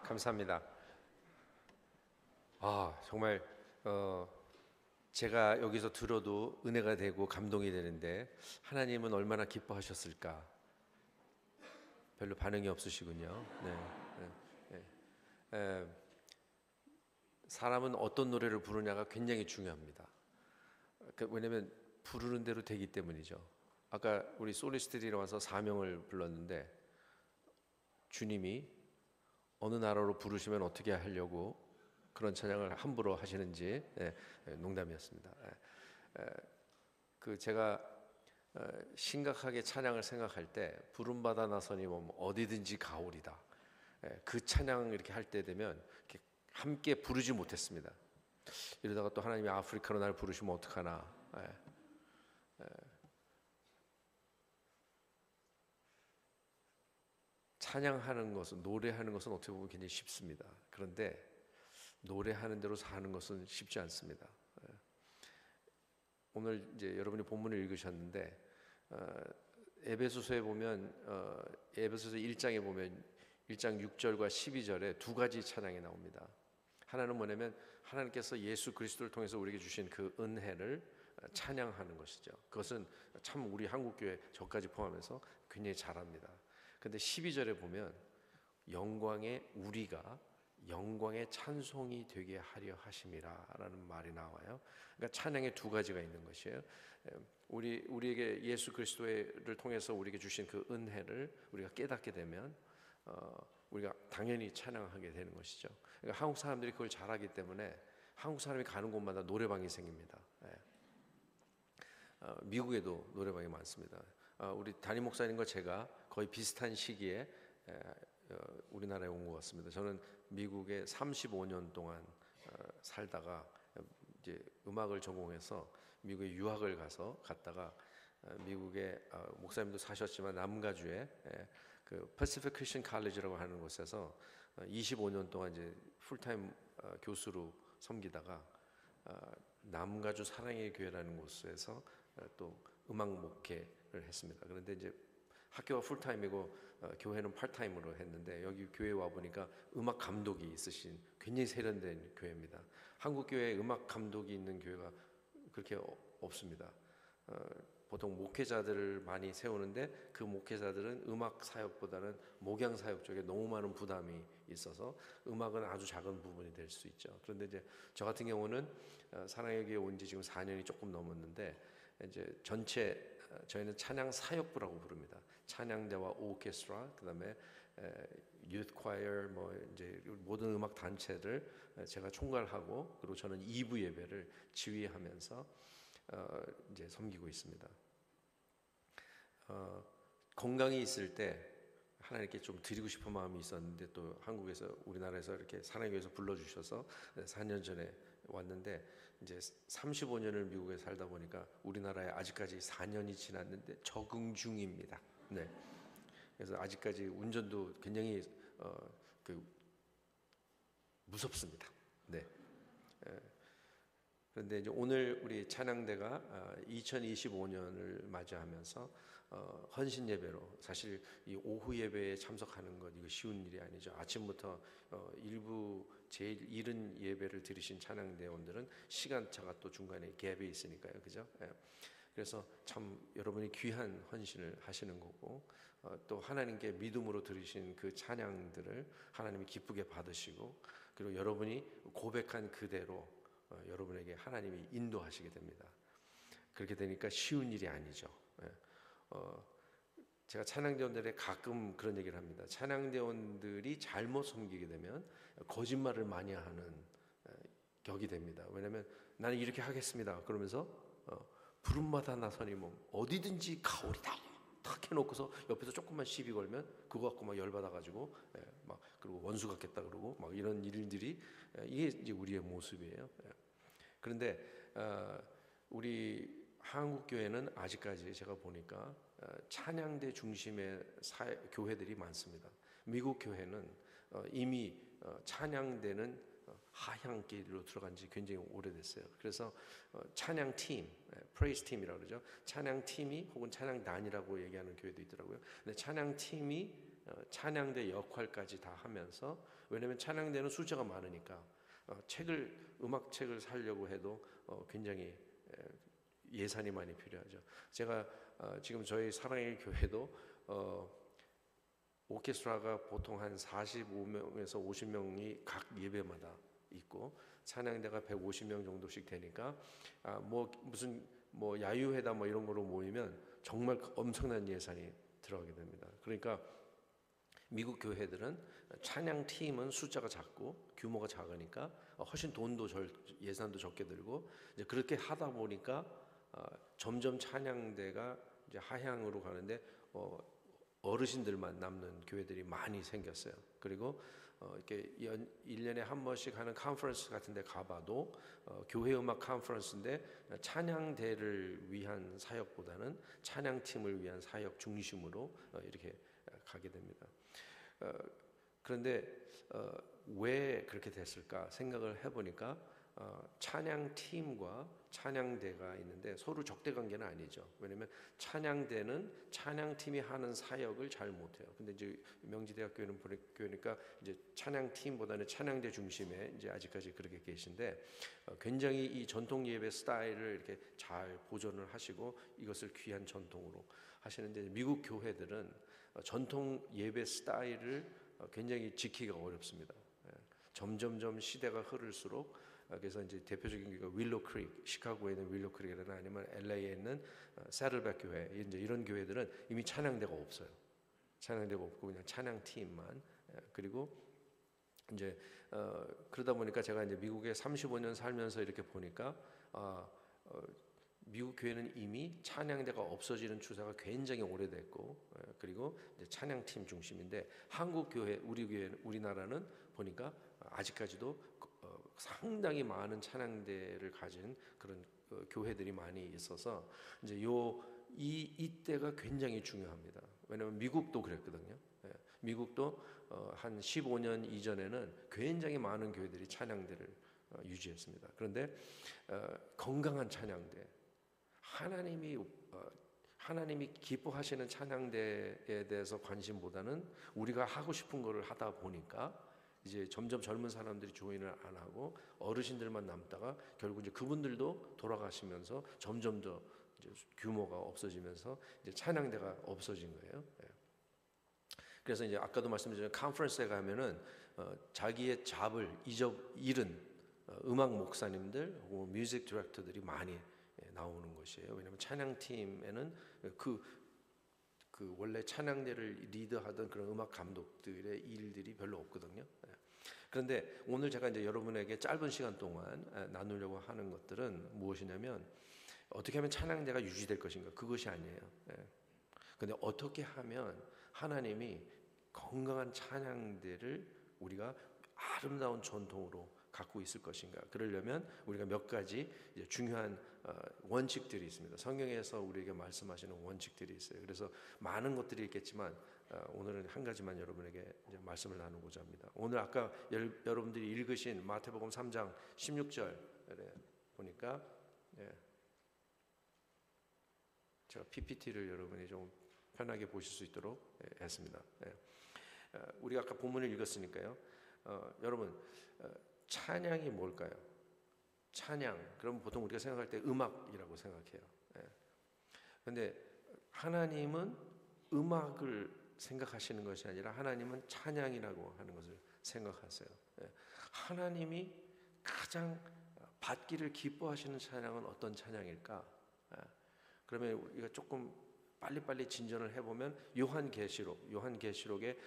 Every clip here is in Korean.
감사합니다. 정말 제가 여기서 들어도 은혜가 되고 감동이 되는데 하나님은 얼마나 기뻐하셨을까? 별로 반응이 없으시군요. 네, 네, 네. 사람은 어떤 노래를 부르냐가 굉장히 중요합니다. 왜냐하면 부르는 대로 되기 때문이죠. 아까 우리 솔리스트들이 와서 사명을 불렀는데 주님이 어느 나라로 부르시면 어떻게 하려고 그런 찬양을 함부로 하시는지 농담이었습니다. 제가 심각하게 찬양을 생각할 때 부름받아 나서니 뭐 어디든지 가오리다. 그 찬양 이렇게 할 때 되면 이렇게 함께 부르지 못했습니다. 이러다가 또 하나님이 아프리카로 날 부르시면 어떡하나. 찬양하는 것은, 노래하는 것은 어떻게 보면 굉장히 쉽습니다. 그런데 노래하는 대로 사는 것은 쉽지 않습니다. 오늘 이제 여러분이 본문을 읽으셨는데 에베소서에 보면 에베소서 1장에 보면 1장 6절과 12절에 두 가지 찬양이 나옵니다. 하나는 뭐냐면 하나님께서 예수 그리스도를 통해서 우리에게 주신 그 은혜를 찬양하는 것이죠. 그것은 참 우리 한국교회 저까지 포함해서 굉장히 잘합니다. 근데 12절에 보면 우리가 영광의 찬송이 되게 하려 하심이라라는 말이 나와요. 그러니까 찬양의 두 가지가 있는 것이에요. 우리에게 예수 그리스도를 통해서 우리에게 주신 그 은혜를 우리가 깨닫게 되면 우리가 당연히 찬양하게 되는 것이죠. 그러니까 한국 사람들이 그걸 잘하기 때문에 한국 사람이 가는 곳마다 노래방이 생깁니다. 미국에도 노래방이 많습니다. 우리 담임 목사님과 제가 거의 비슷한 시기에 우리나라에 온 것 같습니다. 저는 미국에 35년 동안 살다가 이제 음악을 전공해서 미국에 유학을 갔다가 미국에 목사님도 사셨지만 남가주에 그 Pacific Christian College라고 하는 곳에서 25년 동안 이제 풀타임 교수로 섬기다가 남가주 사랑의 교회라는 곳에서 또 음악 목회를 했습니다. 그런데 이제 학교가 풀타임이고 교회는 팔타임으로 했는데 여기 교회 와 보니까 음악 감독이 있으신 굉장히 세련된 교회입니다. 한국 교회에 음악 감독이 있는 교회가 그렇게 없습니다. 보통 목회자들을 많이 세우는데 그 목회자들은 음악 사역보다는 목양 사역 쪽에 너무 많은 부담이 있어서 음악은 아주 작은 부분이 될 수 있죠. 그런데 이제 저 같은 경우는 사랑의 교회 온 지 지금 4년이 조금 넘었는데 이제 저희는 찬양 사역부라고 부릅니다. 찬양대와 오케스트라, 그다음에 유th choir, 뭐 이제 모든 음악 단체를 제가 총괄하고 그리고 저는 2부 예배를 지휘하면서 이제 섬기고 있습니다. 건강이 있을 때 하나님께 좀 드리고 싶은 마음이 있었는데 또 한국에서 우리나라에서 이렇게 사랑교회에서 불러주셔서 4년 전에 왔는데 이제 35년을 미국에 살다 보니까 우리나라에 아직까지 4년이 지났는데 적응 중입니다. 네. 그래서 아직까지 운전도 굉장히 무섭습니다. 네. 그런데 이제 오늘 우리 찬양대가 2025년을 맞이하면서 헌신 예배로 사실 이 오후 예배에 참석하는 것 이거 쉬운 일이 아니죠. 아침부터 일부 제일 이른 예배를 드리신 찬양대원들은 시간차가 또 중간에 갭이 있으니까요, 그죠? 그래서 참 여러분이 귀한 헌신을 하시는 거고 또 하나님께 믿음으로 드리신 그 찬양들을 하나님이 기쁘게 받으시고 그리고 여러분이 고백한 그대로 여러분에게 하나님이 인도하시게 됩니다. 그렇게 되니까 쉬운 일이 아니죠. 제가 찬양대원들에 가끔 그런 얘기를 합니다. 찬양대원들이 잘못 섬기게 되면 거짓말을 많이 하는 격이 됩니다. 왜냐하면 나는 이렇게 하겠습니다. 그러면서 부름마다 나서니 뭐 어디든지 가오리다 탁 해놓고서 옆에서 조금만 시비 걸면 그거 갖고 막 열받아가지고 막 그리고 원수 같겠다 그러고 막 이런 일들이 이게 이제 우리의 모습이에요. 그런데 우리 한국 교회는 아직까지 제가 보니까 찬양대 중심의 교회들이 많습니다. 미국 교회는 이미 찬양대는 하향길로 들어간 지 굉장히 오래됐어요. 그래서 찬양팀, 프레이스팀이라고 그러죠. 찬양팀이 혹은 찬양단이라고 얘기하는 교회도 있더라고요. 근데 찬양팀이 찬양대 역할까지 다 하면서, 왜냐하면 찬양대는 숫자가 많으니까 음악책을 사려고 해도 굉장히 예산이 많이 필요하죠. 제가 지금 저희 사랑의 교회도 오케스트라가 보통 한 45명에서 50명이 각 예배마다 있고, 찬양대가 150명 정도씩 되니까 무슨 야유회다 이런 거로 모이면 정말 엄청난 예산이 들어가게 됩니다. 그러니까 미국 교회들은 찬양 팀은 숫자가 작고 규모가 작으니까 훨씬 예산도 적게 들고, 이제 그렇게 하다 보니까 점점 찬양대가 이제 하향으로 가는데 어르신들만 남는 교회들이 많이 생겼어요. 그리고 이렇게 1년에 한 번씩 하는 컨퍼런스 같은 데 가봐도 교회 음악 컨퍼런스인데 찬양대를 위한 사역보다는 찬양팀을 위한 사역 중심으로 이렇게 가게 됩니다. 그런데 왜 그렇게 됐을까 생각을 해보니까 찬양팀과 찬양대가 있는데 서로 적대관계는 아니죠. 왜냐하면 찬양대는 찬양팀이 하는 사역을 잘 못해요. 근데 이제 명지대학교는 보니까 이제 찬양팀보다는 찬양대 중심에 이제 아직까지 그렇게 계신데, 굉장히 이 전통 예배 스타일을 이렇게 잘 보존을 하시고 이것을 귀한 전통으로 하시는데, 미국 교회들은 전통 예배 스타일을 굉장히 지키기가 어렵습니다. 점점점 시대가 흐를수록, 그래서 이제 대표적인 교회가 윌로 크릭, 시카고에 있는 윌로 크릭이나 아니면 LA에 있는 세틀백 교회, 이제 이런 교회들은 이미 찬양대가 없어요. 찬양대가 없고 그냥 찬양팀만. 그리고 이제 그러다 보니까 제가 이제 미국에 35년 살면서 이렇게 보니까 미국 교회는 이미 찬양대가 없어지는 추세가 굉장히 오래됐고, 그리고 이제 찬양팀 중심인데, 한국 교회, 우리나라는 보니까 아직까지도 상당히 많은 찬양대를 가진 그런 교회들이 많이 있어서, 이제 이때가 굉장히 중요합니다. 왜냐하면 미국도 그랬거든요. 미국도 한 15년 이전에는 굉장히 많은 교회들이 찬양대를 유지했습니다. 그런데 건강한 찬양대, 하나님이 기뻐하시는 찬양대에 대해서 관심보다는 우리가 하고 싶은 거를 하다 보니까 이제 점점 젊은 사람들이 조인을 안 하고 어르신들만 남다가 결국 이제 그분들도 돌아가시면서 점점 더 이제 규모가 없어지면서 이제 찬양대가 없어진 거예요. 그래서 이제 아까도 말씀드린 컨퍼런스에 가면은 자기의 잡을 잃은 음악 목사님들 혹은 뮤직 디렉터들이 많이 나오는 것이에요. 왜냐하면 찬양팀에는 그 원래 찬양대를 리드하던 그런 음악 감독들의 일들이 별로 없거든요. 그런데 오늘 제가 이제 여러분에게 짧은 시간 동안 나누려고 하는 것들은 무엇이냐면, 어떻게 하면 찬양대가 유지될 것인가, 그것이 아니에요. 그런데 어떻게 하면 하나님이 건강한 찬양대를 우리가 아름다운 전통으로 갖고 있을 것인가, 그러려면 우리가 몇 가지 이제 중요한 원칙들이 있습니다. 성경에서 우리에게 말씀하시는 원칙들이 있어요. 그래서 많은 것들이 있겠지만 오늘은 한 가지만 여러분에게 이제 말씀을 나누고자 합니다. 오늘 아까 여러분들이 읽으신 마태복음 3장 16절에 보니까 제가 PPT를 여러분이 좀 편하게 보실 수 있도록 했습니다. 우리가 아까 본문을 읽었으니까요. 여러분, 찬양이 뭘까요? 찬양, 그럼 보통 우리가 생각할 때 음악이라고 생각해요. 그런데 하나님은 음악을 생각하시는 것이 아니라 하나님은 찬양이라고 하는 것을 생각하세요. 하나님이 가장 받기를 기뻐하시는 찬양은 어떤 찬양일까? 그러면 우리가 조금 빨리빨리 진전을 해보면 요한계시록의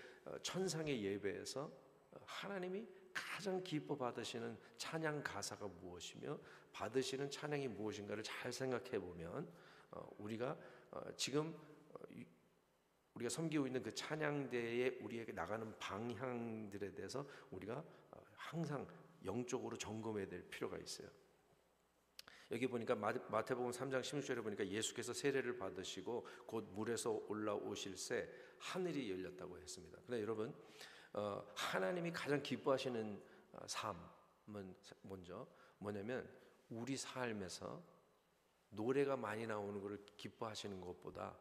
천상의 예배에서 하나님이 가장 기뻐 받으시는 찬양 가사가 무엇이며 받으시는 찬양이 무엇인가를 잘 생각해 보면 우리가 지금 우리가 섬기고 있는 그 찬양대에 우리에게 나가는 방향들에 대해서 우리가 항상 영적으로 점검해야 될 필요가 있어요. 여기 보니까 마태복음 3장 16절에 보니까 예수께서 세례를 받으시고 곧 물에서 올라오실새 하늘이 열렸다고 했습니다. 그런데 여러분, 하나님이 가장 기뻐하시는 삶은 먼저 뭐냐면, 우리 삶에서 노래가 많이 나오는 것을 기뻐하시는 것보다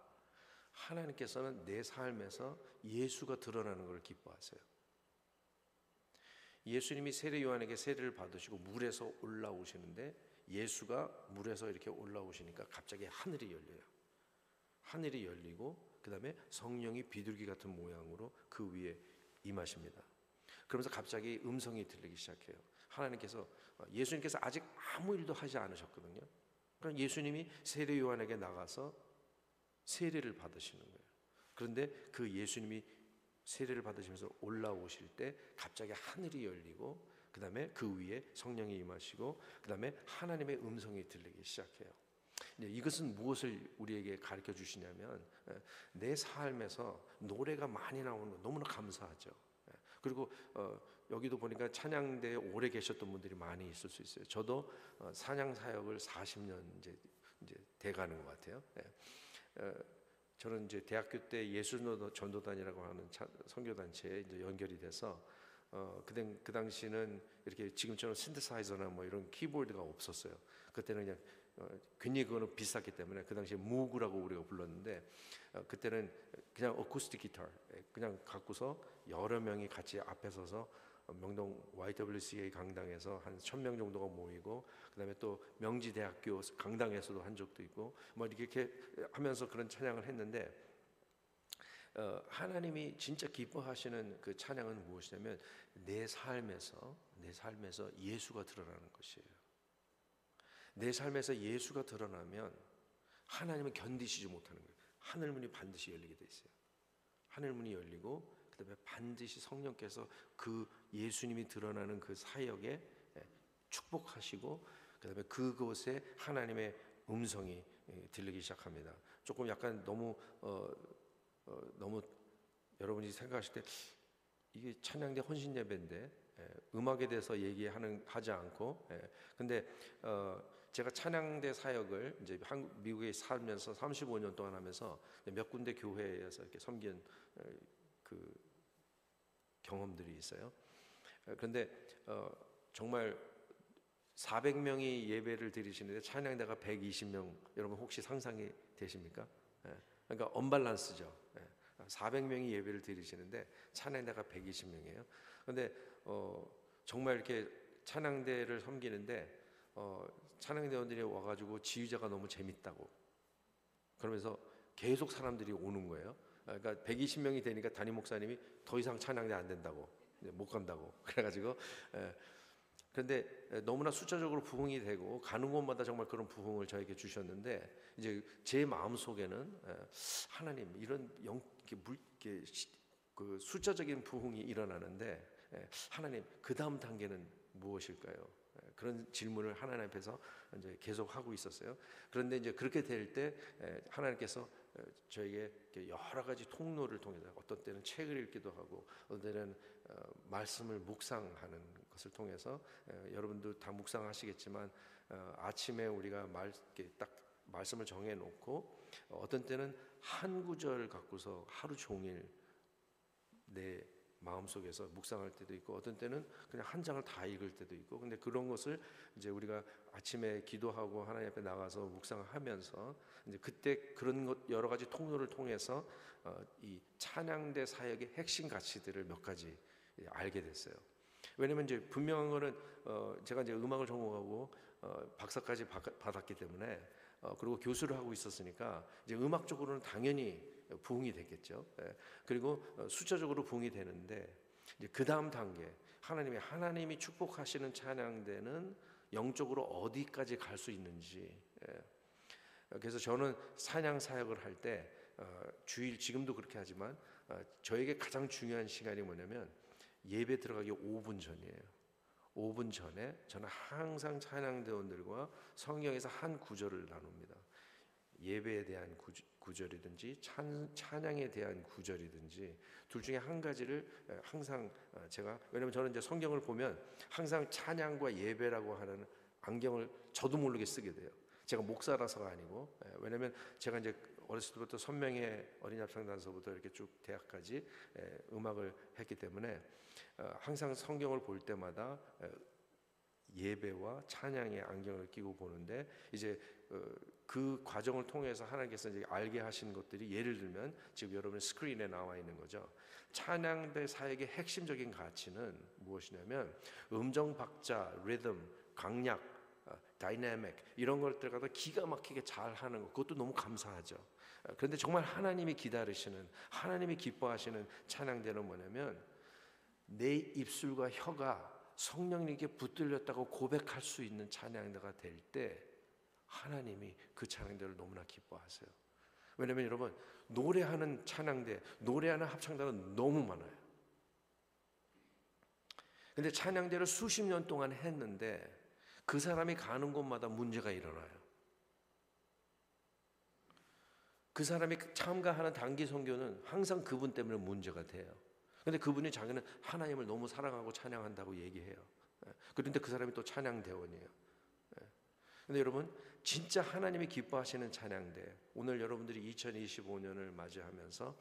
하나님께서는 내 삶에서 예수가 드러나는 걸 기뻐하세요. 예수님이 세례 요한에게 세례를 받으시고 물에서 올라오시는데 예수가 물에서 이렇게 올라오시니까 갑자기 하늘이 열려요. 하늘이 열리고 그 다음에 성령이 비둘기 같은 모양으로 그 위에 임하십니다. 그러면서 갑자기 음성이 들리기 시작해요. 하나님께서, 예수님께서 아직 아무 일도 하지 않으셨거든요. 그러니까 예수님이 세례 요한에게 나가서 세례를 받으시는 거예요. 그런데 그 예수님이 세례를 받으시면서 올라오실 때 갑자기 하늘이 열리고 그 다음에 그 위에 성령이 임하시고 그 다음에 하나님의 음성이 들리기 시작해요. 이것은 무엇을 우리에게 가르쳐 주시냐면 내 삶에서 노래가 많이 나오는 거 너무나 감사하죠. 그리고 여기도 보니까 찬양대에 오래 계셨던 분들이 많이 있을 수 있어요. 저도 찬양 사역을 40년 이제 돼가는 것 같아요. 저는 이제 대학교 때 예수전도단이라고 하는 선교단체에 이제 연결이 돼서 그 당시는 이렇게 지금처럼 신테사이저나 뭐 이런 키보드가 없었어요. 그때는 그냥 괜히 그거는 비쌌기 때문에 그 당시에 무그라고 우리가 불렀는데 그때는 그냥 어쿠스틱 기타 그냥 갖고서 여러 명이 같이 앞에 서서 명동 YWCA 강당에서 한 1,000명 정도가 모이고 그다음에 또 명지대학교 강당에서도 한 적도 있고 뭐 이렇게 하면서 그런 찬양을 했는데 하나님이 진짜 기뻐하시는 그 찬양은 무엇이냐면 내 삶에서 예수가 드러나는 것이에요. 내 삶에서 예수가 드러나면 하나님은 견디시지 못하는 거예요. 하늘문이 반드시 열리게 돼 있어요. 하늘문이 열리고 그다음에 반드시 성령께서 그 예수님이 드러나는 그 사역에 축복하시고 그다음에 그곳에 하나님의 음성이 들리기 시작합니다. 조금 약간 너무 여러분이 생각하실 때 이게 찬양대 헌신 예배인데 음악에 대해서 하지 않고 근데 제가 찬양대 사역을 이제 미국에 살면서 35년 동안 하면서 몇 군데 교회에서 이렇게 섬긴 그 경험들이 있어요. 그런데 정말 400명이 예배를 드리시는데 찬양대가 120명, 여러분 혹시 상상이 되십니까? 그러니까 언밸런스죠. 400명이 예배를 드리시는데 찬양대가 120명이에요. 그런데 정말 이렇게 찬양대를 섬기는데 찬양대원들이 와가지고 지휘자가 너무 재밌다고 그러면서 계속 사람들이 오는 거예요. 그러니까 120명이 되니까 담임 목사님이 더 이상 찬양대 안 된다고 못 간다고 그래가지고 그런데 너무나 숫자적으로 부흥이 되고 가는 곳마다 정말 그런 부흥을 저에게 주셨는데 이제 제 마음 속에는 하나님 이런 그 숫자적인 부흥이 일어나는데 하나님 그 다음 단계는 무엇일까요? 그런 질문을 하나님 앞에서 이제 계속 하고 있었어요. 그런데 이제 그렇게 될 때 하나님께서 저에게 여러 가지 통로를 통해서 어떤 때는 책을 읽기도 하고 어떤 때는 말씀을 묵상하는 것을 통해서 여러분도 다 묵상하시겠지만 아침에 우리가 딱 말씀을 정해놓고 어떤 때는 한 구절 갖고서 하루 종일 내 마음속에서 묵상할 때도 있고 어떤 때는 그냥 한 장을 다 읽을 때도 있고 근데 그런 것을 이제 우리가 아침에 기도하고 하나님 앞에 나가서 묵상하면서 이제 그때 그런 것 여러 가지 통로를 통해서 이 찬양대 사역의 핵심 가치들을 몇 가지 알게 됐어요. 왜냐면 이제 분명한 거는 제가 이제 음악을 전공하고 박사까지 받았기 때문에 그리고 교수를 하고 있었으니까 이제 음악적으로는 당연히 부흥이 됐겠죠. 그리고 숫자적으로 부흥이 되는데 이제 그 다음 단계 하나님이 축복하시는 찬양대는 영적으로 어디까지 갈 수 있는지. 그래서 저는 찬양 사역을 할 때 주일 지금도 그렇게 하지만 저에게 가장 중요한 시간이 뭐냐면 예배 들어가기 5분 전이에요. 5분 전에 저는 항상 찬양대원들과 성경에서 한 구절을 나눕니다. 예배에 대한 구절이든지 찬양에 대한 구절이든지 둘 중에 한 가지를 항상 제가 왜냐면 저는 이제 성경을 보면 항상 찬양과 예배라고 하는 안경을 저도 모르게 쓰게 돼요. 제가 목사라서가 아니고 왜냐면 제가 이제 어렸을 때부터 선명회 어린이 합창단서부터 이렇게 쭉 대학까지 음악을 했기 때문에 항상 성경을 볼 때마다 예배와 찬양의 안경을 끼고 보는데 이제 그 과정을 통해서 하나님께서 이제 알게 하신 것들이 예를 들면 지금 여러분 스크린에 나와 있는 거죠. 찬양대 사역의 핵심적인 가치는 무엇이냐면 음정 박자, 리듬, 강약, 다이내믹 이런 것들 갖다 기가 막히게 잘 하는 것, 그것도 너무 감사하죠. 그런데 정말 하나님이 기다리시는, 하나님이 기뻐하시는 찬양대는 뭐냐면 내 입술과 혀가 성령님께 붙들렸다고 고백할 수 있는 찬양대가 될 때 하나님이 그 찬양대를 너무나 기뻐하세요. 왜냐하면 여러분 노래하는 찬양대, 노래하는 합창단은 너무 많아요. 근데 찬양대를 수십 년 동안 했는데 그 사람이 가는 곳마다 문제가 일어나요. 그 사람이 참가하는 단기 선교는 항상 그분 때문에 문제가 돼요. 근데 그분이 자기는 하나님을 너무 사랑하고 찬양한다고 얘기해요. 그런데 그 사람이 또 찬양대원이에요. 근데 여러분 진짜 하나님이 기뻐하시는 찬양대, 오늘 여러분들이 2025년을 맞이하면서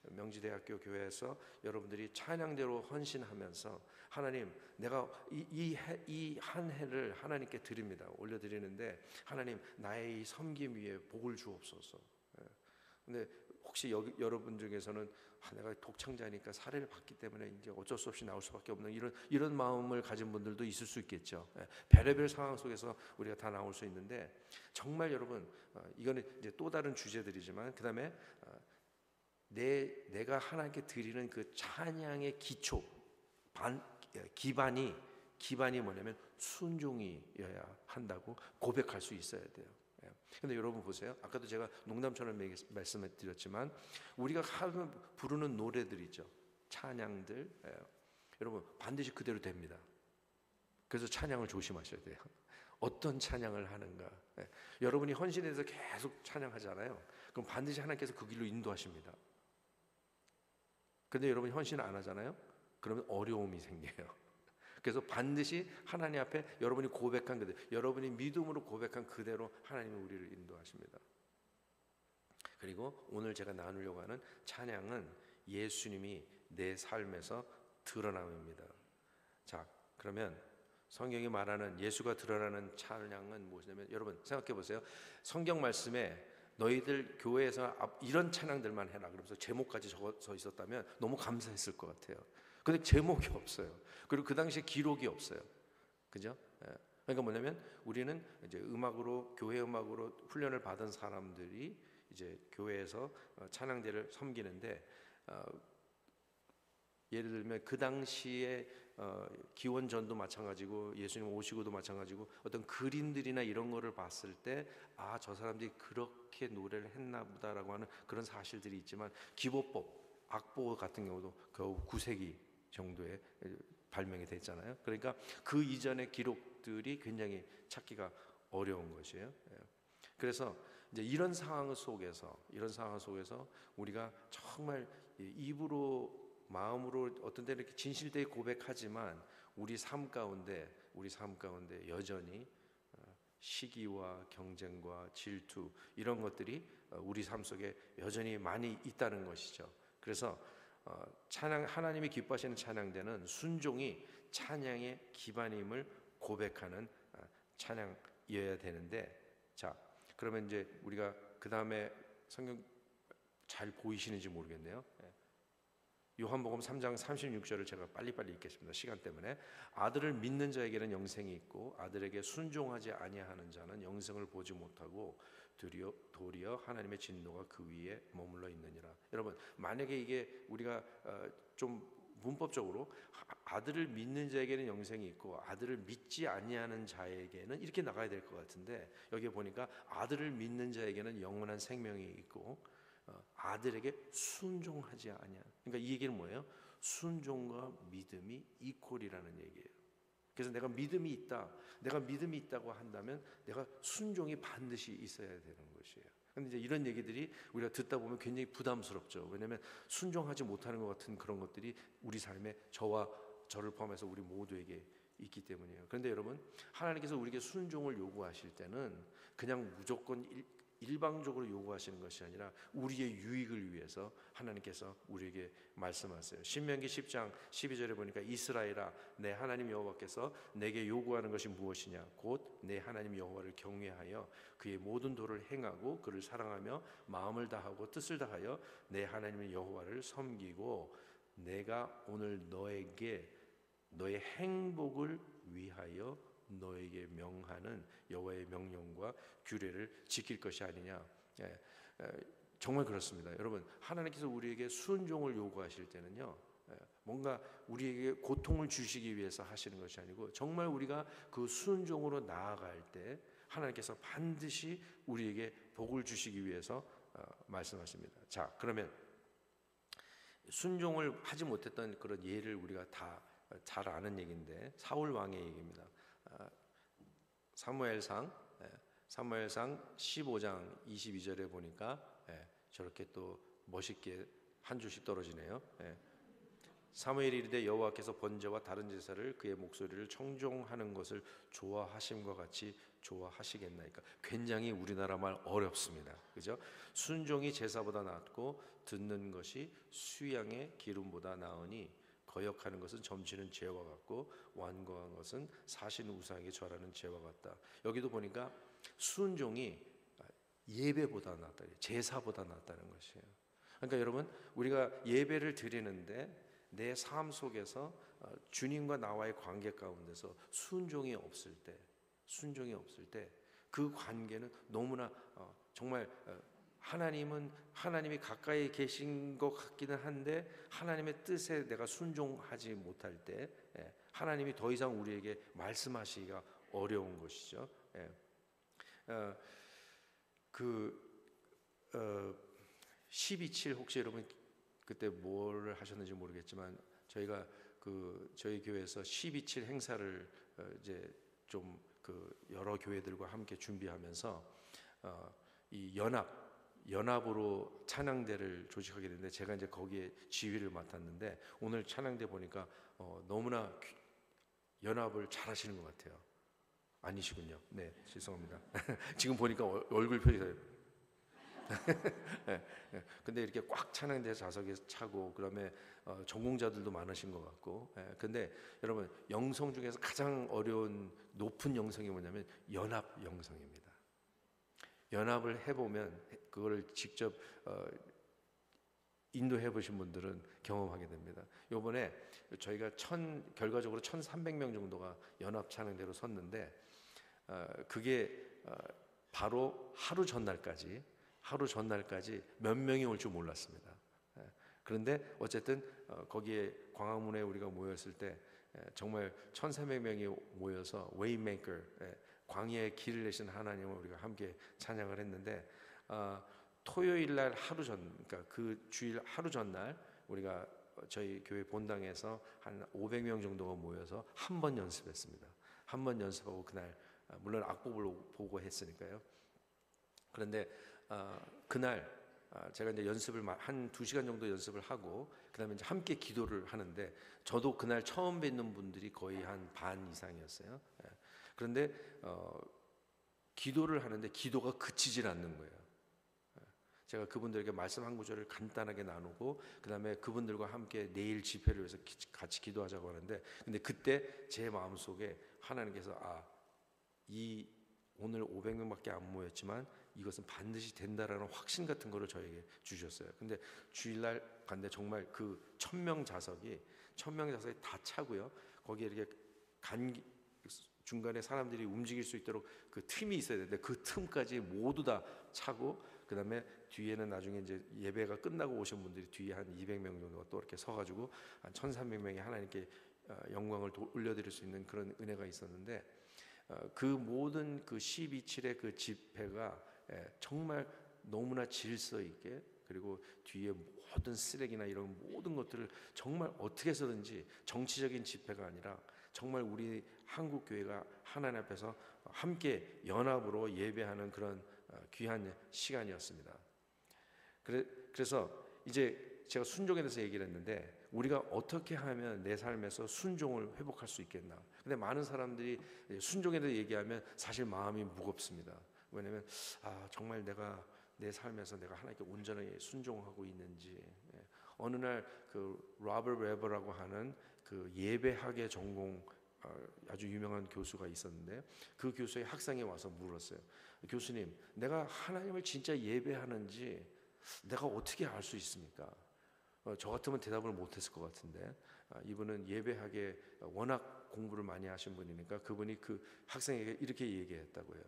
명지대학교 교회에서 여러분들이 찬양대로 헌신하면서 하나님 내가 이 한 해를 하나님께 드립니다. 올려드리는데 하나님 나의 이 섬김 위에 복을 주옵소서. 근데 혹시 여러분 중에서는 내가 독창자니까 사례를 받기 때문에 이제 어쩔 수 없이 나올 수밖에 없는 이런 마음을 가진 분들도 있을 수 있겠죠. 별의별 상황 속에서 우리가 다 나올 수 있는데 정말 여러분 이거는 이제 또 다른 주제들이지만 그 다음에 내가 하나님께 드리는 그 찬양의 기초 기반이 뭐냐면 순종이어야 한다고 고백할 수 있어야 돼요. 근데 여러분 보세요. 아까도 제가 농담처럼 말씀을 드렸지만 우리가 부르는 노래들 있죠. 찬양들. 여러분 반드시 그대로 됩니다. 그래서 찬양을 조심하셔야 돼요. 어떤 찬양을 하는가. 여러분이 헌신해서 계속 찬양하잖아요. 그럼 반드시 하나님께서 그 길로 인도하십니다. 근데 여러분이 헌신을 안 하잖아요. 그러면 어려움이 생겨요. 그래서 반드시 하나님 앞에 여러분이 고백한 그대로, 여러분이 믿음으로 고백한 그대로 하나님이 우리를 인도하십니다. 그리고 오늘 제가 나누려고 하는 찬양은 예수님이 내 삶에서 드러남입니다. 자, 그러면 성경이 말하는 예수가 드러나는 찬양은 무엇이냐면 여러분 생각해 보세요. 성경 말씀에 너희들 교회에서 이런 찬양들만 해라 그러면서 제목까지 적어서 있었다면 너무 감사했을 것 같아요. 근데 제목이 없어요. 그리고 그 당시에 기록이 없어요. 그죠? 그러니까 뭐냐면 우리는 이제 교회 음악으로 훈련을 받은 사람들이 이제 교회에서 찬양대를 섬기는데 예를 들면 그 당시에 기원전도 마찬가지고 예수님 오시고도 마찬가지고 어떤 그림들이나 이런 거를 봤을 때 저 사람들이 그렇게 노래를 했나 보다라고 하는 그런 사실들이 있지만 기보법, 악보 같은 경우도 겨우 9세기 정도에 발명이 됐잖아요. 그러니까 그 이전의 기록들이 굉장히 찾기가 어려운 것이에요. 그래서 이제 이런 상황 속에서 우리가 정말 입으로 마음으로 어떤 때는 이렇게 진실되게 고백하지만 우리 삶 가운데 여전히 시기와 경쟁과 질투 이런 것들이 우리 삶 속에 여전히 많이 있다는 것이죠. 그래서 하나님이 기뻐하시는 찬양대는 순종이 찬양의 기반임을 고백하는 찬양이어야 되는데, 자 그러면 이제 우리가 그 다음에 성경 잘 보이시는지 모르겠네요. 요한복음 3장 36절을 제가 빨리빨리 읽겠습니다. 시간 때문에. 아들을 믿는 자에게는 영생이 있고 아들에게 순종하지 아니하는 자는 영생을 보지 못하고 도리어 하나님의 진노가 그 위에 머물러 있느니라. 여러분 만약에 이게 우리가 좀 문법적으로 아들을 믿는 자에게는 영생이 있고 아들을 믿지 아니하는 자에게는 이렇게 나가야 될 것 같은데 여기 보니까 아들을 믿는 자에게는 영원한 생명이 있고 아들에게 순종하지 아니하. 그러니까 이 얘기는 뭐예요? 순종과 믿음이 이퀄이라는 얘기예요. 그래서 내가 믿음이 있다고 한다면 내가 순종이 반드시 있어야 되는 것이에요. 그런데 이제 이런 얘기들이 우리가 듣다 보면 굉장히 부담스럽죠. 왜냐하면 순종하지 못하는 것 같은 그런 것들이 우리 삶에 저를 포함해서 우리 모두에게 있기 때문이에요. 그런데 여러분 하나님께서 우리에게 순종을 요구하실 때는 그냥 무조건 일방적으로 요구하시는 것이 아니라 우리의 유익을 위해서 하나님께서 우리에게 말씀하세요. 신명기 10장 12절에 보니까 이스라엘아 내 하나님 여호와께서 내게 요구하는 것이 무엇이냐 곧 내 하나님 여호와를 경외하여 그의 모든 도를 행하고 그를 사랑하며 마음을 다하고 뜻을 다하여 내 하나님 여호와를 섬기고 내가 오늘 너에게 너의 행복을 위하여 너에게 명하는 여호와의 명령과 규례를 지킬 것이 아니냐. 정말 그렇습니다. 여러분 하나님께서 우리에게 순종을 요구하실 때는요 뭔가 우리에게 고통을 주시기 위해서 하시는 것이 아니고 정말 우리가 그 순종으로 나아갈 때 하나님께서 반드시 우리에게 복을 주시기 위해서 말씀하십니다. 자, 그러면 순종을 하지 못했던 그런 예를 우리가 다 잘 아는 얘기인데 사울 왕의 얘기입니다. 사무엘상 15장 22절에 보니까 저렇게 또 멋있게 한 줄씩 떨어지네요. 사무엘이 이르되 여호와께서 번제와 다른 제사를 그의 목소리를 청종하는 것을 좋아하심과 같이 좋아하시겠나이까. 굉장히 우리나라 말 어렵습니다. 그죠? 순종이 제사보다 낫고 듣는 것이 수양의 기름보다 나으니 거역하는 것은 점치는 죄와 같고 완고한 것은 사신 우상에게 절하는 죄와 같다. 여기도 보니까 순종이 예배보다 낫다, 제사보다 낫다는 것이에요. 그러니까 여러분 우리가 예배를 드리는데 내 삶 속에서 주님과 나와의 관계 가운데서 순종이 없을 때 그 관계는 너무나 정말 하나님이 가까이 계신 것 같기는 한데 하나님의 뜻에 내가 순종하지 못할 때 하나님이 더 이상 우리에게 말씀하시기가 어려운 것이죠. 12.7 혹시 여러분 그때 뭘 하셨는지 모르겠지만 저희가 저희 교회에서 12.7 행사를 이제 좀 여러 교회들과 함께 준비하면서 이 연합으로 찬양대를 조직하게 됐는데 제가 이제 거기에 지휘를 맡았는데 오늘 찬양대 보니까 너무나 연합을 잘 하시는 것 같아요. 아니시군요. 네, 죄송합니다. 지금 보니까 얼굴 표정이 근데 이렇게 꽉 찬양대 좌석에 차고 그다음에 전공자들도 많으신 것 같고 근데 여러분 영성 중에서 가장 어려운 높은 영성이 뭐냐면 연합 영성입니다. 연합을 해보면 그거를 직접 인도해 보신 분들은 경험하게 됩니다. 이번에 저희가 결과적으로 1,300명 정도가 연합 찬양대로 섰는데 그게 바로 하루 전날까지 몇 명이 올 줄 몰랐습니다. 그런데 어쨌든 거기에 광화문에 우리가 모였을 때 정말 1,300명이 모여서 웨이메이커 광야의 길을 내신 하나님을 우리가 함께 찬양을 했는데 토요일 날 그러니까 그 주일 하루 전날 우리가 저희 교회 본당에서 한 500명 정도가 모여서 한 번 연습했습니다. 한 번 연습하고 그날 물론 악보를 보고 했으니까요. 그런데 그날 제가 이제 연습을 한 2시간 정도 연습을 하고 그다음에 이제 함께 기도를 하는데 저도 그날 처음 뵙는 분들이 거의 한 반 이상이었어요. 그런데 기도를 하는데 기도가 그치질 않는 거예요. 제가 그분들에게 말씀 한 구절을 간단하게 나누고 그다음에 그분들과 함께 내일 집회를 위해서 같이 기도하자고 하는데 근데 그때 제 마음속에 하나님께서 오늘 500명밖에 안 모였지만 이것은 반드시 된다라는 확신 같은 거를 저에게 주셨어요. 근데 주일날 갔는데 정말 그 1,000명 좌석이 다 차고요. 거기에 이렇게 중간에 사람들이 움직일 수 있도록 그 틈이 있어야 되는데 그 틈까지 모두 다 차고 그다음에 뒤에는 나중에 이제 예배가 끝나고 오신 분들이 뒤에 한 200명 정도가 또 이렇게 서가지고 한 1,300명이 하나님께 영광을 올려드릴 수 있는 그런 은혜가 있었는데 그 모든 그 12.7의 그 집회가 정말 너무나 질서 있게 그리고 뒤에 모든 쓰레기나 이런 모든 것들을 정말 어떻게 해서든지 정치적인 집회가 아니라 정말 우리 한국 교회가 하나님 앞에서 함께 연합으로 예배하는 그런 귀한 시간이었습니다. 그래서 이제 제가 순종에 대해서 얘기를 했는데 우리가 어떻게 하면 내 삶에서 순종을 회복할 수 있겠나? 근데 많은 사람들이 순종에 대해 얘기하면 사실 마음이 무겁습니다. 왜냐하면 정말 내가 내 삶에서 내가 하나님께 온전하게 순종하고 있는지. 어느 날 그 로버트 웨버라고 하는 그 예배학의 전공 아주 유명한 교수가 있었는데, 그 교수의 학생이 와서 물었어요. 교수님, 내가 하나님을 진짜 예배하는지 내가 어떻게 알 수 있습니까? 저 같으면 대답을 못했을 것 같은데, 이분은 예배학에 워낙 공부를 많이 하신 분이니까 그분이 그 학생에게 이렇게 얘기했다고 해요.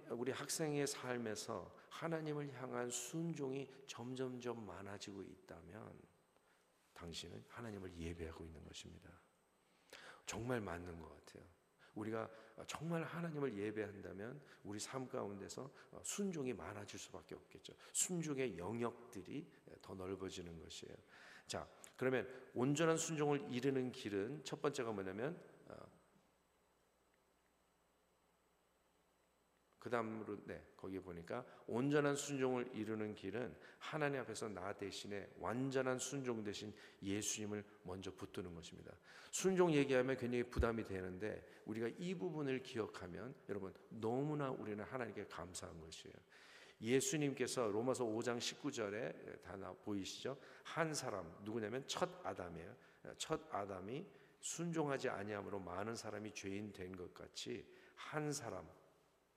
우리 학생의 삶에서 하나님을 향한 순종이 점점점 많아지고 있다면 당신은 하나님을 예배하고 있는 것입니다. 정말 맞는 것 같아요. 우리가 정말 하나님을 예배한다면 우리 삶 가운데서 순종이 많아질 수밖에 없겠죠. 순종의 영역들이 더 넓어지는 것이에요. 자, 그러면 온전한 순종을 이루는 길은 첫 번째가 뭐냐면 그 다음으로 거기에 보니까 온전한 순종을 이루는 길은 하나님 앞에서 나 대신에 완전한 순종 대신 예수님을 먼저 붙드는 것입니다. 순종 얘기하면 굉장히 부담이 되는데 우리가 이 부분을 기억하면 여러분 너무나 우리는 하나님께 감사한 것이에요. 예수님께서 로마서 5장 19절에 다 보이시죠? 한 사람, 누구냐면 첫 아담이에요. 첫 아담이 순종하지 아니함으로 많은 사람이 죄인 된 것 같이 한 사람,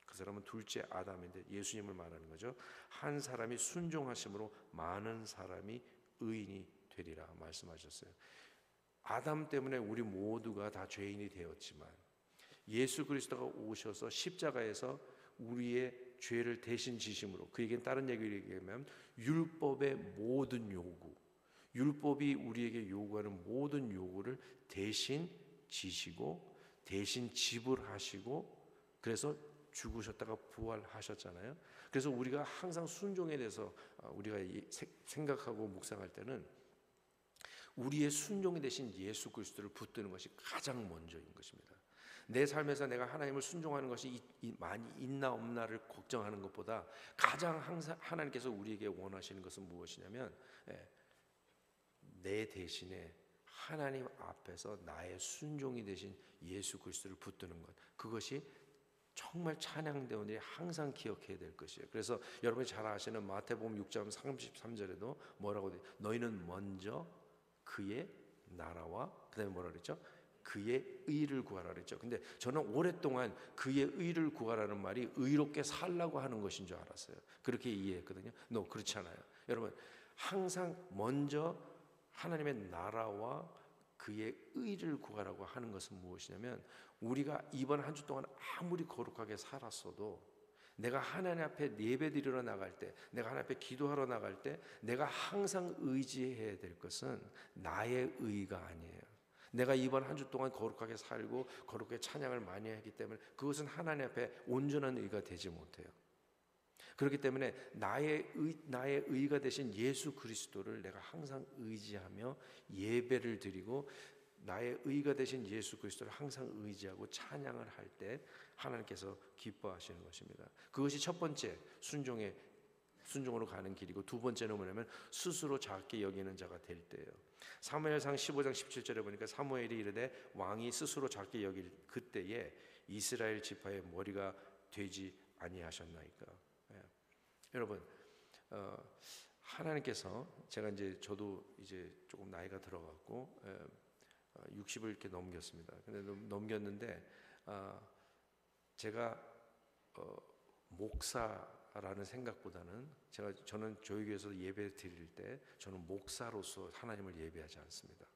그 사람은 둘째 아담인데 예수님을 말하는 거죠. 한 사람이 순종하심으로 많은 사람이 의인이 되리라 말씀하셨어요. 아담 때문에 우리 모두가 다 죄인이 되었지만 예수 그리스도가 오셔서 십자가에서 우리의 죄를 대신 지심으로, 그 얘기는 다른 얘기를 얘기하면 율법의 모든 요구, 율법이 우리에게 요구하는 모든 요구를 대신 지시고 대신 지불하시고 그래서 죽으셨다가 부활하셨잖아요. 그래서 우리가 항상 순종에 대해서 우리가 생각하고 묵상할 때는 우리의 순종이 대신 예수 그리스도를 붙드는 것이 가장 먼저인 것입니다. 내 삶에서 내가 하나님을 순종하는 것이 많이 있나 없나를 걱정하는 것보다 가장 항상 하나님께서 우리에게 원하시는 것은 무엇이냐면 내 대신에 하나님 앞에서 나의 순종이 되신 예수 그리스도를 붙드는 것, 그것이 정말 찬양되는 일이 항상 기억해야 될 것이에요. 그래서 여러분이 잘 아시는 마태복음 6장 33절에도 뭐라고 돼요? 너희는 먼저 그의 나라와 그다음에 뭐라 그랬죠? 그의 의를 구하라 그랬죠. 근데 저는 오랫동안 그의 의를 구하라는 말이 의롭게 살라고 하는 것인 줄 알았어요. 그렇게 이해했거든요. 그렇지 않아요. 여러분 항상 먼저 하나님의 나라와 그의 의를 구하라고 하는 것은 무엇이냐면 우리가 이번 한 주 동안 아무리 거룩하게 살았어도 내가 하나님 앞에 예배드리러 나갈 때, 내가 하나님 앞에 기도하러 나갈 때 내가 항상 의지해야 될 것은 나의 의가 아니에요. 내가 이번 한 주 동안 거룩하게 살고 거룩하게 찬양을 많이 했기 때문에 그것은 하나님 앞에 온전한 의가 되지 못해요. 그렇기 때문에 나의 의가 되신 예수 그리스도를 내가 항상 의지하며 예배를 드리고 나의 의가 되신 예수 그리스도를 항상 의지하고 찬양을 할 때 하나님께서 기뻐하시는 것입니다. 그것이 첫 번째 순종으로 가는 길이고, 두 번째는 뭐냐면 스스로 작게 여기는 자가 될 때예요. 사무엘상 15장 17절에 보니까 사무엘이 이르되 왕이 스스로 작게 여길 그때에 이스라엘 지파의 머리가 되지 아니하셨나이까. 여러분 하나님께서 저도 이제 조금 나이가 들어갔고 60을 이렇게 넘겼습니다. 근데 넘겼는데 제가 목사라는 생각보다는 저는 교회에서 예배 드릴 때 저는 목사로서 하나님을 예배하지 않습니다.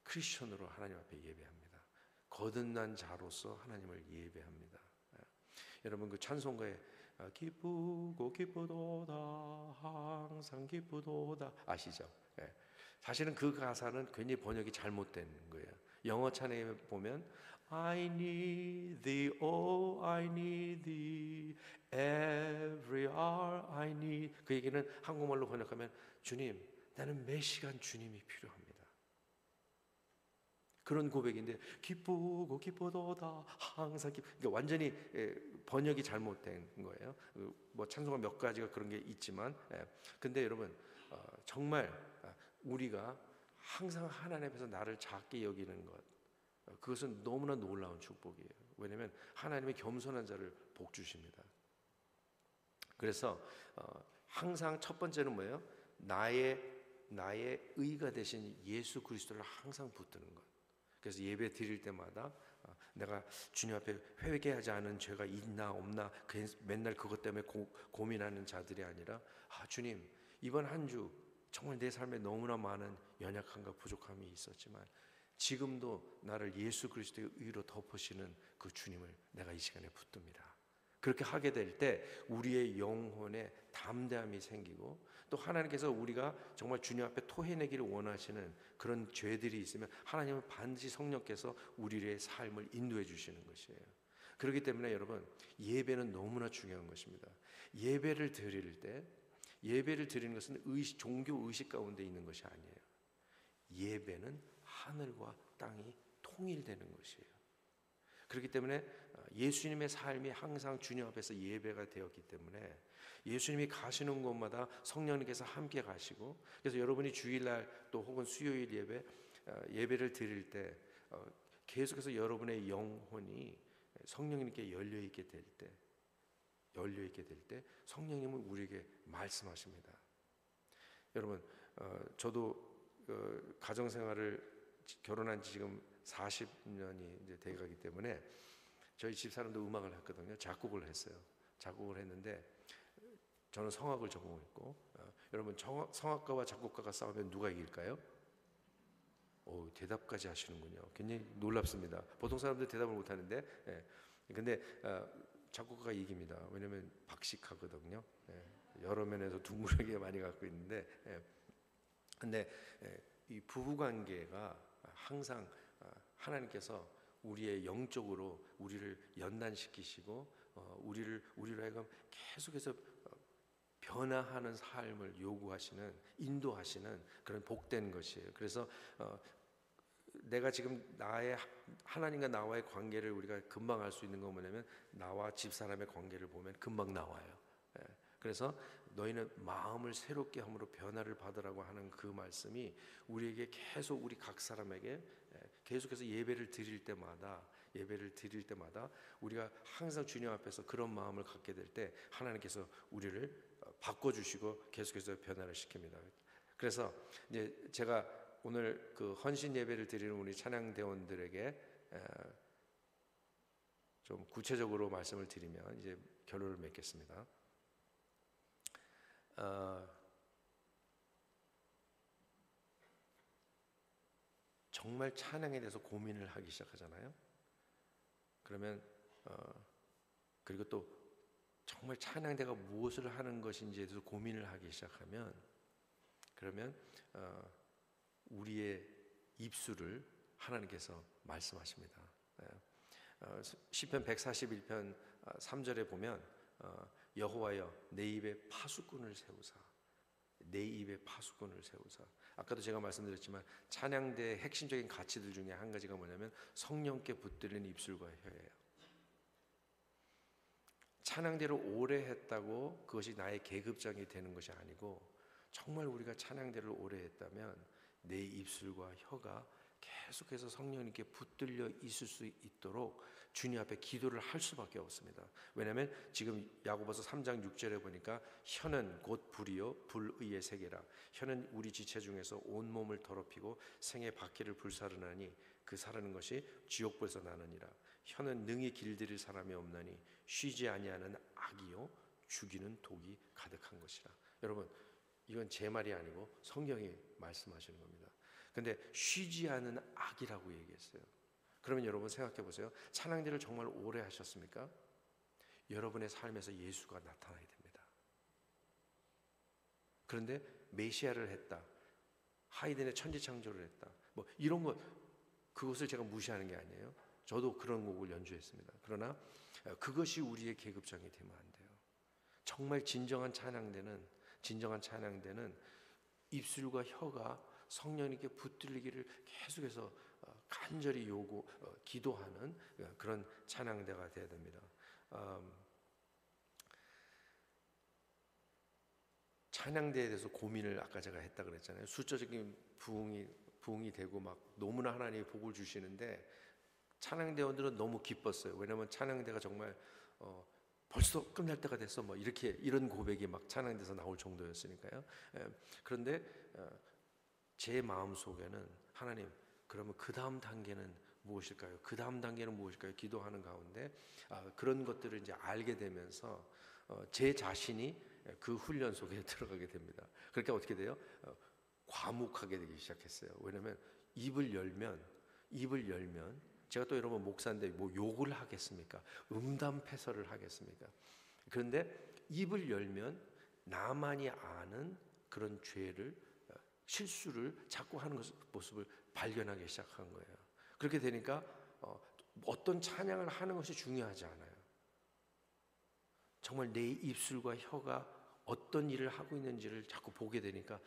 크리스천으로 하나님 앞에 예배합니다. 거듭난 자로서 하나님을 예배합니다. 여러분 그 찬송가에 기쁘고 기쁘도다 항상 기쁘도다 아시죠? 사실은 그 가사는 괜히 번역이 잘못된 거예요. 영어 찬양에 보면 I need thee, oh I need thee, every hour I need. 그 얘기는 한국말로 번역하면 주님, 나는 매 시간 주님이 필요합니다. 그런 고백인데 기쁘고 기쁘도다 항상 그러니까 완전히 번역이 잘못된 거예요. 뭐 찬송가 몇 가지가 그런 게 있지만, 근데 여러분 정말 우리가 항상 하나님 앞에서 나를 작게 여기는 것, 그것은 너무나 놀라운 축복이에요. 왜냐하면 하나님의 겸손한 자를 복 주십니다. 그래서 항상 첫 번째는 뭐예요? 나의 의가 되신 예수 그리스도를 항상 붙드는 것. 그래서 예배 드릴 때마다 내가 주님 앞에 회개하지 않은 죄가 있나 없나 맨날 그것 때문에 고민하는 자들이 아니라 주님, 이번 한 주 정말 내 삶에 너무나 많은 연약함과 부족함이 있었지만 지금도 나를 예수 그리스도의 의로 덮으시는 그 주님을 내가 이 시간에 붙듭니다. 그렇게 하게 될 때 우리의 영혼에 담대함이 생기고, 또 하나님께서 우리가 정말 주님 앞에 토해내기를 원하시는 그런 죄들이 있으면 하나님은 반드시 성령께서 우리의 삶을 인도해 주시는 것이에요. 그렇기 때문에 여러분, 예배는 너무나 중요한 것입니다. 예배를 드리는 것은 종교 의식 가운데 있는 것이 아니에요. 예배는 하늘과 땅이 통일되는 것이에요. 그렇기 때문에 예수님의 삶이 항상 주님 앞에서 예배가 되었기 때문에 예수님이 가시는 곳마다 성령님께서 함께 가시고, 그래서 여러분이 주일날 또 혹은 수요일 예배를 드릴 때 계속해서 여러분의 영혼이 성령님께 열려 있게 될 때 성령님은 우리에게 말씀하십니다. 여러분, 저도 가정생활을 결혼한 지 지금 40년이 이제 돼가기 때문에 저희 집 사람도 음악을 했거든요. 작곡을 했어요. 작곡을 했는데 저는 성악을 전공했고, 여러분 성악가와 작곡가가 싸우면 누가 이길까요? 대답까지 하시는군요. 굉장히 놀랍습니다. 보통 사람들 대답을 못 하는데, 근데 작곡가가 이깁니다. 왜냐면 박식하거든요. 여러 면에서 둥그러기가 많이 갖고 있는데, 근데 이 부부 관계가 항상 하나님께서 우리의 영적으로 우리를 연단시키시고 우리로 하여금 계속해서 변화하는 삶을 요구하시는, 인도하시는 그런 복된 것이에요. 그래서 내가 지금 하나님과 나와의 관계를 우리가 금방 알 수 있는 건 뭐냐면 나와 집사람의 관계를 보면 금방 나와요. 그래서 너희는 마음을 새롭게 함으로 변화를 받으라고 하는 그 말씀이 우리에게 계속, 우리 각 사람에게 계속해서 예배를 드릴 때마다 우리가 항상 주님 앞에서 그런 마음을 갖게 될 때 하나님께서 우리를 바꿔주시고 계속해서 변화를 시킵니다. 그래서 이제 제가 오늘 그 헌신 예배를 드리는 우리 찬양대원들에게 좀 구체적으로 말씀을 드리면 이제 결론을 맺겠습니다. 정말 찬양에 대해서 고민을 하기 시작하잖아요. 그러면 그리고 또 정말 찬양대가 무엇을 하는 것인지에 대해서 고민을 하기 시작하면, 그러면 우리의 입술을 하나님께서 말씀하십니다. 시편 141편 3절에 보면 여호와여 내 입에 파수꾼을 세우사, 내 입에 파수꾼을 세우사. 아까도 제가 말씀드렸지만 찬양대의 핵심적인 가치들 중에 한 가지가 뭐냐면 성령께 붙들린 입술과 혀예요. 찬양대를 오래 했다고 그것이 나의 계급장이 되는 것이 아니고, 정말 우리가 찬양대를 오래 했다면 내 입술과 혀가 계속해서 성령님께 붙들려 있을 수 있도록 주님 앞에 기도를 할 수밖에 없습니다. 왜냐하면 지금 야고보서 3장 6절에 보니까 혀는 곧 불이요 불의의 세계라. 혀는 우리 지체 중에서 온 몸을 더럽히고 생의 바퀴를 불사르나니 그 사르는 것이 지옥불에서 나느니라. 혀는 능히 길들일 사람이 없나니 쉬지 아니하는 악이요 죽이는 독이 가득한 것이라. 여러분, 이건 제 말이 아니고 성경이 말씀하시는 겁니다. 근데 쉬지 않은 악이라고 얘기했어요. 그러면 여러분 생각해 보세요. 찬양대를 정말 오래 하셨습니까? 여러분의 삶에서 예수가 나타나야 됩니다. 그런데 메시아를 했다, 하이든의 천지창조를 했다, 뭐 이런 것, 그것을 제가 무시하는 게 아니에요. 저도 그런 곡을 연주했습니다. 그러나 그것이 우리의 계급장이 되면 안 돼요. 정말 진정한 찬양대는 입술과 혀가 성령님께 붙들리기를 계속해서 간절히 기도하는 그런 찬양대가 되어야 됩니다. 찬양대에 대해서 고민을 아까 제가 했다 그랬잖아요. 숫자적인 부흥이 되고 막 너무나 하나님이 복을 주시는데 찬양대원들은 너무 기뻤어요. 왜냐하면 찬양대가 정말 벌써 끝날 때가 됐어 뭐 이렇게 이런 고백이 막 찬양대에서 나올 정도였으니까요. 그런데 제 마음 속에는 하나님, 그러면 그 다음 단계는 무엇일까요? 그 다음 단계는 무엇일까요? 기도하는 가운데 그런 것들을 이제 알게 되면서 제 자신이 그 훈련 속에 들어가게 됩니다. 그러니까 어떻게 돼요? 과묵하게 되기 시작했어요. 왜냐하면 입을 열면 제가 또 여러분 목사인데 뭐 욕을 하겠습니까? 음담 패설을 하겠습니까? 그런데 입을 열면 나만이 아는 그런 죄를, 실수를 자꾸 하는 모습을 발견하기 시작한 거예요. 그렇게 되니까 어떤 찬양을 하는 것이 중요하지 않아요. 정말 내 입술과 혀가 어떤 일을 하고 있는지를 자꾸 보게 되니까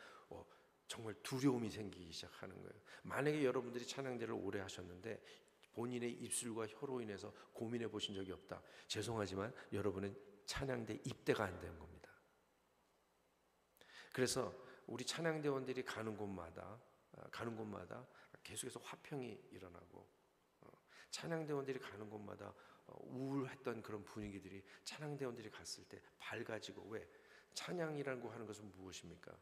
정말 두려움이 생기기 시작하는 거예요. 만약에 여러분들이 찬양대를 오래 하셨는데 본인의 입술과 혀로 인해서 고민해 보신 적이 없다, 죄송하지만 여러분은 찬양대 입대가 안 된 겁니다. 그래서 우리 찬양대원들이 가는 곳마다 계속해서 화평이 일어나고, 찬양대원들이 가는 곳마다 우울했던 그런 분위기들이 찬양대원들이 갔을 때 밝아지고. 왜? 찬양이라고 하는 것은 무엇입니까?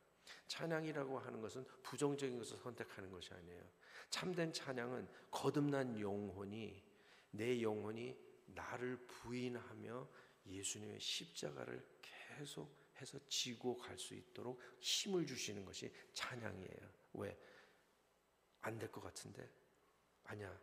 찬양이라고 하는 것은 부정적인 것을 선택하는 것이 아니에요. 참된 찬양은 거듭난 영혼이, 내 영혼이 나를 부인하며 예수님의 십자가를 계속해서 지고 갈 수 있도록 힘을 주시는 것이 찬양이에요. 왜? 안 될 것 같은데? 아니야,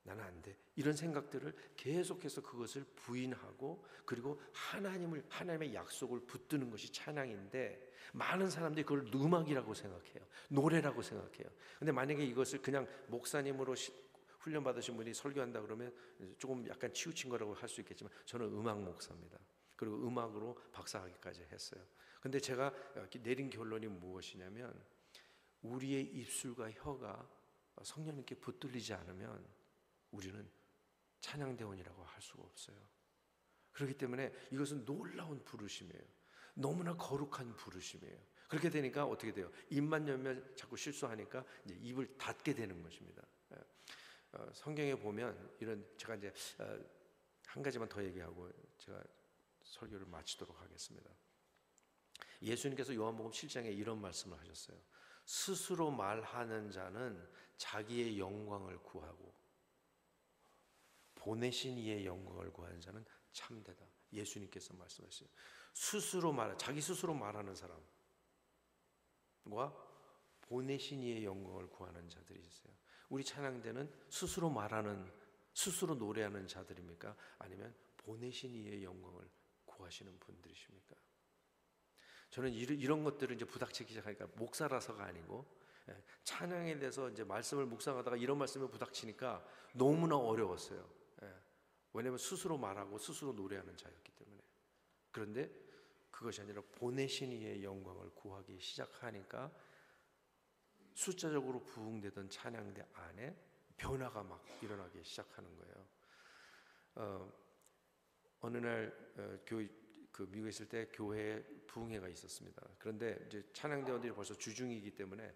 나는 안 돼. 이런 생각들을 계속해서 그것을 부인하고, 그리고 하나님의 약속을 붙드는 것이 찬양인데, 많은 사람들이 그걸 음악이라고 생각해요. 노래라고 생각해요. 근데 만약에 이것을 그냥 목사님으로 훈련 받으신 분이 설교한다 그러면 조금 약간 치우친 거라고 할 수 있겠지만, 저는 음악 목사입니다. 그리고 음악으로 박사학위까지 했어요. 근데 제가 내린 결론이 무엇이냐면, 우리의 입술과 혀가 성령님께 붙들리지 않으면 우리는 찬양대원이라고 할 수가 없어요. 그렇기 때문에 이것은 놀라운 부르심이에요. 너무나 거룩한 부르심이에요. 그렇게 되니까 어떻게 돼요? 입만 열면 자꾸 실수하니까 이제 입을 닫게 되는 것입니다. 성경에 보면 제가 이제 한 가지만 더 얘기하고 제가 설교를 마치도록 하겠습니다. 예수님께서 요한복음 7장에 이런 말씀을 하셨어요. 스스로 말하는 자는 자기의 영광을 구하고 보내신 이의 영광을 구하는 자는 참되다. 예수님께서 말씀하셨어요. 자기 스스로 말하는 사람과 보내신 이의 영광을 구하는 자들이 있어요. 우리 찬양대는 스스로 노래하는 자들입니까? 아니면 보내신 이의 영광을 구하시는 분들이십니까? 저는 이런 것들을 이제 부닥치기 시작하니까, 목사라서가 아니고 찬양에 대해서 이제 말씀을 묵상하다가 이런 말씀에 부닥치니까 너무나 어려웠어요. 왜냐하면 스스로 말하고 스스로 노래하는 자였기 때문에. 그런데 그것이 아니라 보내신 이의 영광을 구하기 시작하니까 숫자적으로 부흥되던 찬양대 안에 변화가 막 일어나기 시작하는 거예요. 어느 날 미국에 있을 때 교회에 부흥회가 있었습니다. 그런데 이제 찬양대원들이 벌써 주중이기 때문에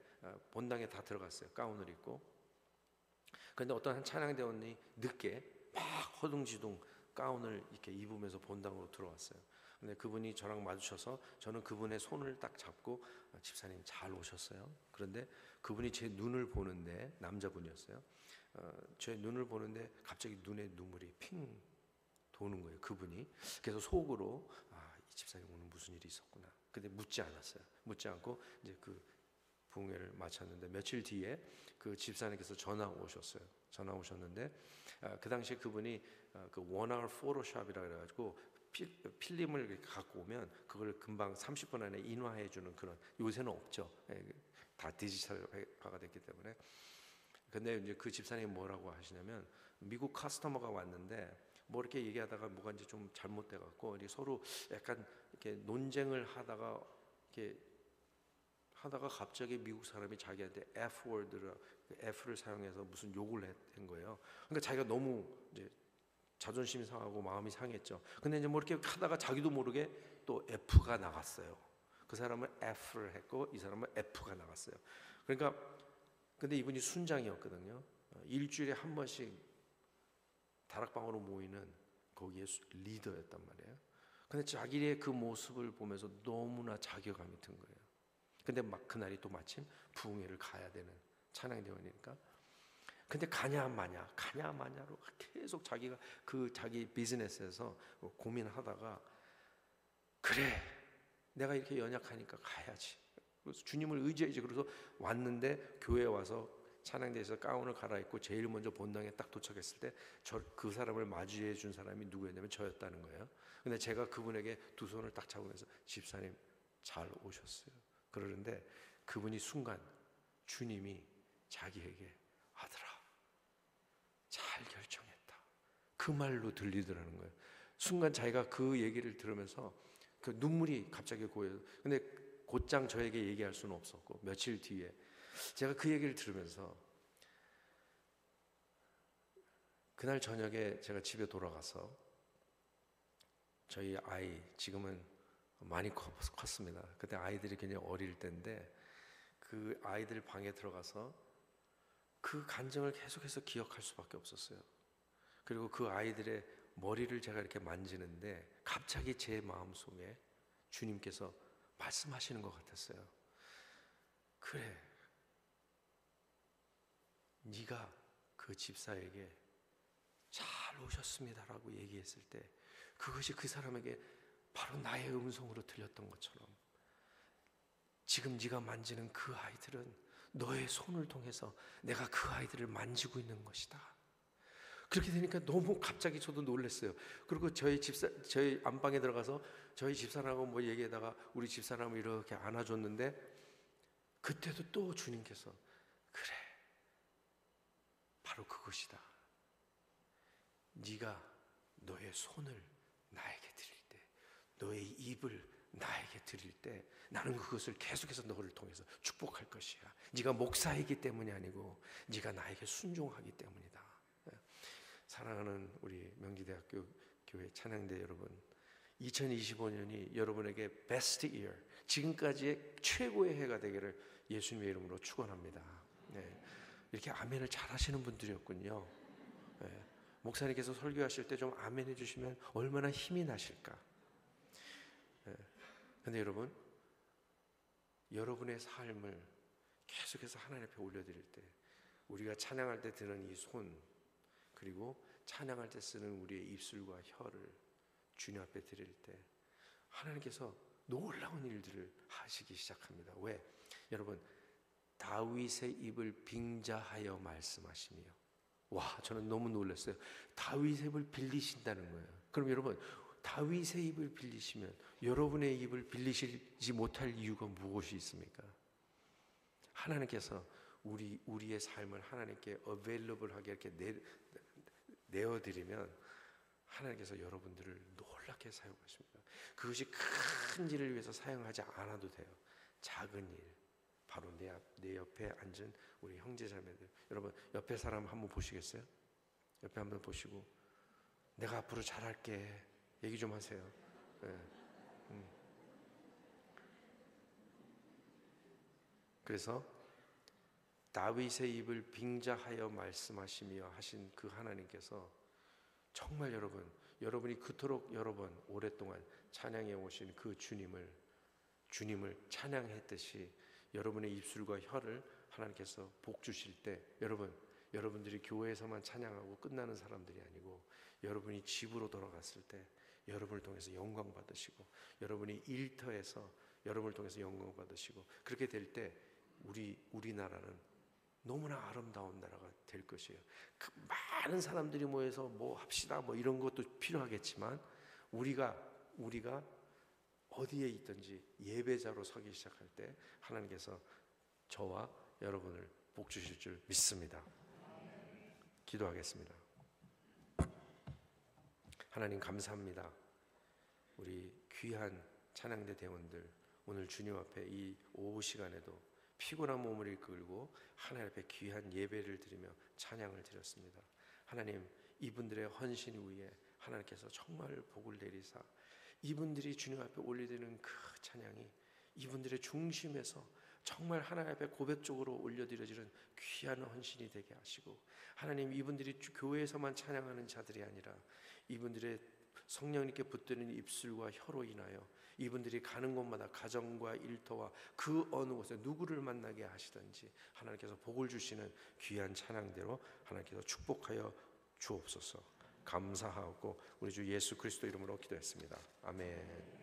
본당에 다 들어갔어요. 가운을 입고. 그런데 어떤 한 찬양대원이 늦게 막 허둥지둥 가운을 이렇게 입으면서 본당으로 들어왔어요. 근데 그분이 저랑 마주쳐서 저는 그분의 손을 딱 잡고, 집사님 잘 오셨어요. 그런데 그분이 제 눈을 보는데, 남자분이었어요. 제 눈을 보는데 갑자기 눈에 눈물이 핑 도는 거예요, 그분이. 그래서 속으로 이 집사님 오늘 무슨 일이 있었구나. 근데 묻지 않았어요. 묻지 않고 이제 그 부흥회를 마쳤는데, 며칠 뒤에 그 집사님께서 전화 오셨는데 그 당시에 그분이 그 원아웃 포토샵이라 그래가지고 필름을 이렇게 갖고 오면 그걸 금방 30분 안에 인화해 주는 그런, 요새는 없죠. 다 디지털화가 됐기 때문에. 근데 이제 그 집사님이 뭐라고 하시냐면, 미국 커스터머가 왔는데 뭐 이렇게 얘기하다가 뭐가 이제 좀 잘못돼 갖고 서로 약간 이렇게 논쟁을 하다가 갑자기 미국 사람이 자기한테 F를 사용해서 무슨 욕을 한 거예요. 그러니까 자기가 너무 이제 자존심이 상하고 마음이 상했죠. 근데 이제 뭐 이렇게 하다가 자기도 모르게 또 F가 나갔어요. 그 사람은 F를 했고 이 사람은 F가 나갔어요. 그러니까 근데 이분이 순장이었거든요. 일주일에 한 번씩 다락방으로 모이는 거기에 리더였단 말이에요. 근데 자기의 그 모습을 보면서 너무나 자괴감이 든 거예요. 근데 막 그날이 또 마침 부흥회를 가야 되는 찬양대원이니까. 근데 가냐 마냐로 계속 자기가 그 자기 비즈니스에서 고민하다가, 그래 내가 이렇게 연약하니까 가야지. 그래서 주님을 의지해야지. 그래서 왔는데 교회에 와서 찬양대에서 가운을 갈아입고 제일 먼저 본당에 딱 도착했을 때 그 사람을 맞이해 준 사람이 누구였냐면 저였다는 거예요. 근데 제가 그분에게 두 손을 딱 잡으면서 집사님 잘 오셨어요. 그러는데 그분이 순간 주님이 자기에게 아들아 잘 결정했다, 그 말로 들리더라는 거예요. 순간 자기가 그 얘기를 들으면서 그 눈물이 갑자기 고여요. 근데 곧장 저에게 얘기할 수는 없었고, 며칠 뒤에 제가 그 얘기를 들으면서 그날 저녁에 제가 집에 돌아가서 저희 아이, 지금은 많이 컸습니다. 그때 아이들이 굉장히 어릴 때인데 그 아이들 방에 들어가서 그 감정을 계속해서 기억할 수밖에 없었어요. 그리고 그 아이들의 머리를 제가 이렇게 만지는데 갑자기 제 마음속에 주님께서 말씀하시는 것 같았어요. 그래, 네가 그 집사에게 잘 오셨습니다라고 얘기했을 때 그것이 그 사람에게 바로 나의 음성으로 들렸던 것처럼, 지금 네가 만지는 그 아이들은 너의 손을 통해서 내가 그 아이들을 만지고 있는 것이다. 그렇게 되니까 너무 갑자기 저도 놀랐어요. 그리고 저희 안방에 들어가서 저희 집사람하고 뭐 얘기하다가 우리 집사람을 이렇게 안아줬는데, 그때도 또 주님께서 그래, 바로 그것이다. 네가 너의 손을 나에게 드릴 때, 너의 입을 나에게 드릴 때 나는 그것을 계속해서 너를 통해서 축복할 것이야. 네가 목사이기 때문이 아니고 네가 나에게 순종하기 때문이다. 사랑하는 우리 명지대학교 교회 찬양대 여러분, 2025년이 여러분에게 베스트 이어, 지금까지의 최고의 해가 되기를 예수님의 이름으로 축원합니다. 네. 이렇게 아멘을 잘 하시는 분들이었군요. 네. 목사님께서 설교하실 때 좀 아멘 해주시면 얼마나 힘이 나실까. 근데 여러분, 여러분의 삶을 계속해서 하나님 앞에 올려드릴 때, 우리가 찬양할 때 드는 이 손, 그리고 찬양할 때 쓰는 우리의 입술과 혀를 주님 앞에 드릴 때 하나님께서 놀라운 일들을 하시기 시작합니다. 왜? 여러분, 다윗의 입을 빙자하여 말씀하시며, 와, 저는 너무 놀랐어요. 다윗의 입을 빌리신다는 거예요. 그럼 여러분, 다윗의 입을 빌리시면 여러분의 입을 빌리시지 못할 이유가 무엇이 있습니까? 하나님께서 우리의 삶을 하나님께 available하게 이렇게 내어드리면 하나님께서 여러분들을 놀랍게 사용하십니다. 그것이 큰 일을 위해서 사용하지 않아도 돼요. 작은 일, 바로 내 옆에 앉은 우리 형제자매들, 여러분 옆에 사람 한번 보시겠어요? 옆에 한번 보시고 내가 앞으로 잘할게 얘기 좀 하세요. 네. 그래서 다윗의 입을 빙자하여 말씀하시며 하신 그 하나님께서 정말 여러분이 그토록 여러 번 오랫동안 찬양해 오신 그 주님을 찬양했듯이 여러분의 입술과 혀를 하나님께서 복 주실 때, 여러분들이 교회에서만 찬양하고 끝나는 사람들이 아니고 여러분이 집으로 돌아갔을 때 여러분을 통해서 영광 받으시고, 여러분이 일터에서 여러분을 통해서 영광 받으시고, 그렇게 될 때 우리나라는 너무나 아름다운 나라가 될 것이에요. 그 많은 사람들이 모여서 뭐 합시다 뭐 이런 것도 필요하겠지만 우리가 어디에 있든지 예배자로 서기 시작할 때 하나님께서 저와 여러분을 복 주실 줄 믿습니다. 기도하겠습니다. 하나님 감사합니다. 우리 귀한 찬양대 대원들 오늘 주님 앞에 이 오후 시간에도 피곤한 몸을 이끌고 하나님 앞에 귀한 예배를 드리며 찬양을 드렸습니다. 하나님, 이분들의 헌신 위에 하나님께서 정말 복을 내리사 이분들이 주님 앞에 올려드리는 그 찬양이 이분들의 중심에서 정말 하나님 앞에 고백적으로 올려드려지는 귀한 헌신이 되게 하시고, 하나님 이분들이 교회에서만 찬양하는 자들이 아니라 이분들의 성령님께 붙드는 입술과 혀로 인하여 이분들이 가는 곳마다 가정과 일터와 그 어느 곳에 누구를 만나게 하시든지 하나님께서 복을 주시는 귀한 찬양대로 하나님께서 축복하여 주옵소서. 감사하고 우리 주 예수 그리스도 이름으로 기도했습니다. 아멘.